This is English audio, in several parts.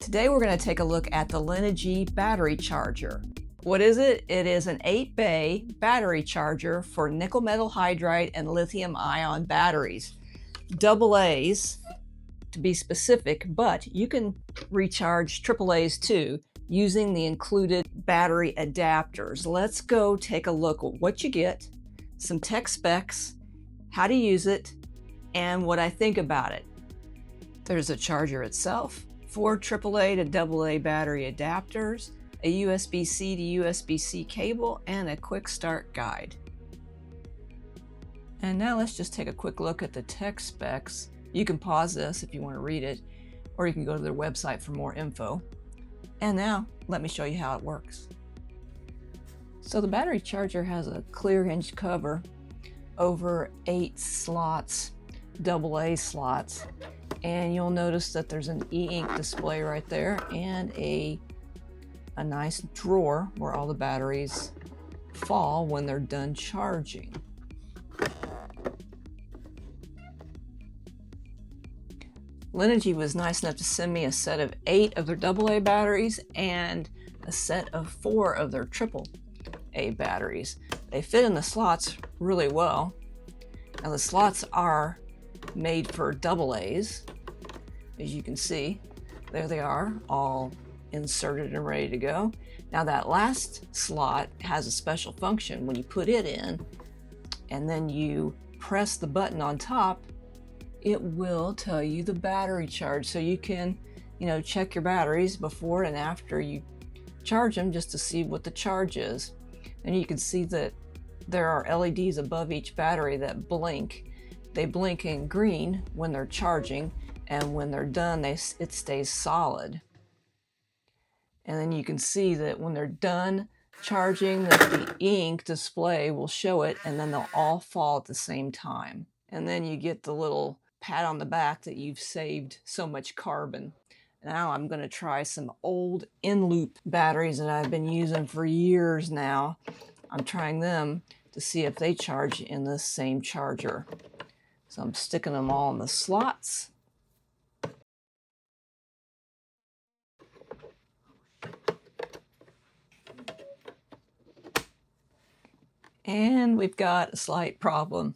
Today we're going to take a look at the Linogy battery charger. What is it? It is an 8-bay battery charger for nickel metal hydride and lithium ion batteries. Double A's to be specific, but you can recharge triple A's too using the included battery adapters. Let's go take a look at what you get, some tech specs, how to use it, and what I think about it. There's a charger itself, 4 AAA to AA battery adapters, a USB-C to USB-C cable, and a quick start guide. And now let's just take a quick look at the tech specs. You can pause this if you want to read it, or you can go to their website for more info. And now let me show you how it works. So the battery charger has a clear hinge cover over 8 slots, AA slots. And you'll notice that there's an e-ink display right there and a nice drawer where all the batteries fall when they're done charging. Linogy was nice enough to send me a set of 8 of their AA batteries and a set of 4 of their AAA batteries. They fit in the slots really well. Now the slots are made for AA's. As you can see, there they are, all inserted and ready to go. Now that last slot has a special function. When you put it in and then you press the button on top, it will tell you the battery charge. So you can, check your batteries before and after you charge them just to see what the charge is. And you can see that there are LEDs above each battery that blink. They blink in green when they're charging, and when they're done, it stays solid. And then you can see that when they're done charging, that the ink display will show it, and then they'll all fall at the same time. And then you get the little pat on the back that you've saved so much carbon. Now I'm going to try some old in-loop batteries that I've been using for years now. I'm trying them to see if they charge in the same charger. So I'm sticking them all in the slots. And we've got a slight problem.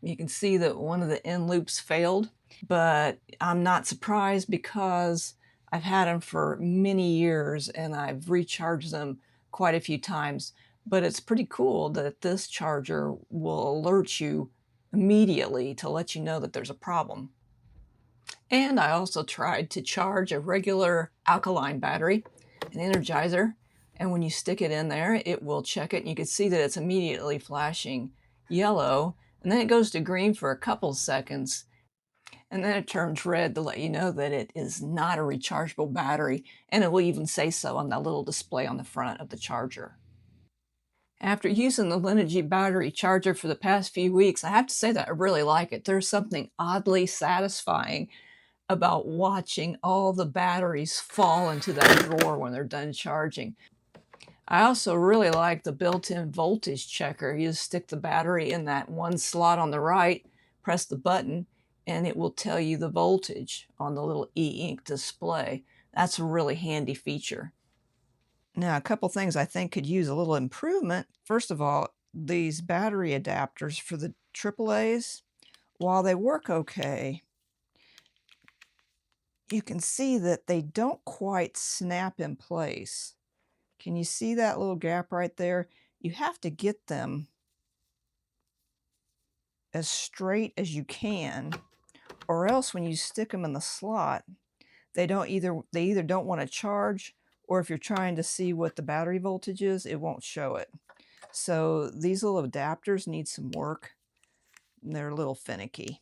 You can see that one of the end loops failed, but I'm not surprised because I've had them for many years and I've recharged them quite a few times. But it's pretty cool that this charger will alert you immediately to let you know that there's a problem. And I also tried to charge a regular alkaline battery, an Energizer, and when you stick it in there, it will check it, and you can see that it's immediately flashing yellow, and then it goes to green for a couple seconds, and then it turns red to let you know that it is not a rechargeable battery, and it will even say so on that little display on the front of the charger. After using the Linogy battery charger for the past few weeks, I have to say that I really like it. There's something oddly satisfying about watching all the batteries fall into that drawer when they're done charging. I also really like the built-in voltage checker. You just stick the battery in that one slot on the right, press the button, and it will tell you the voltage on the little e-ink display. That's a really handy feature. Now, a couple things I think could use a little improvement. First of all, these battery adapters for the AAA's, while they work okay, you can see that they don't quite snap in place. Can you see that little gap right there? You have to get them as straight as you can, or else when you stick them in the slot, they either don't want to charge, or if you're trying to see what the battery voltage is, it won't show it. So these little adapters need some work. They're a little finicky.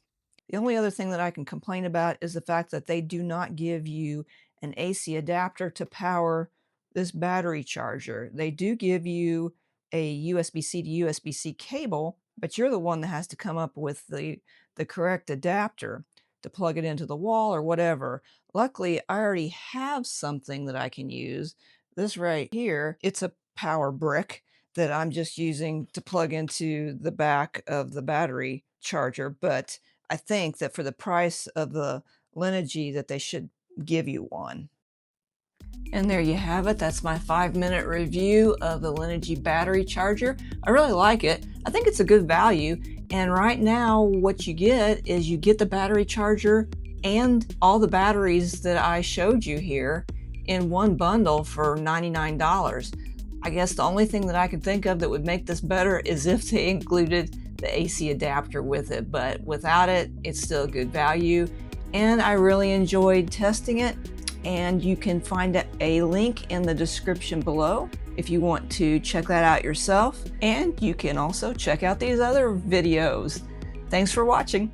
The only other thing that I can complain about is the fact that they do not give you an AC adapter to power this battery charger. They do give you a USB-C to USB-C cable, but you're the one that has to come up with the correct adapter to plug it into the wall or whatever. Luckily, I already have something that I can use. This right here, it's a power brick that I'm just using to plug into the back of the battery charger, but I think that for the price of the Linogy that they should give you one. And there you have it. That's my 5-minute review of the Linogy battery charger. I really like it. I think it's a good value. And right now what you get is you get the battery charger and all the batteries that I showed you here in one bundle for $99. I guess the only thing that I can think of that would make this better is if they included the AC adapter with it, but without it, it's still a good value. And I really enjoyed testing it. And you can find a link in the description below if you want to check that out yourself. And you can also check out these other videos. Thanks for watching.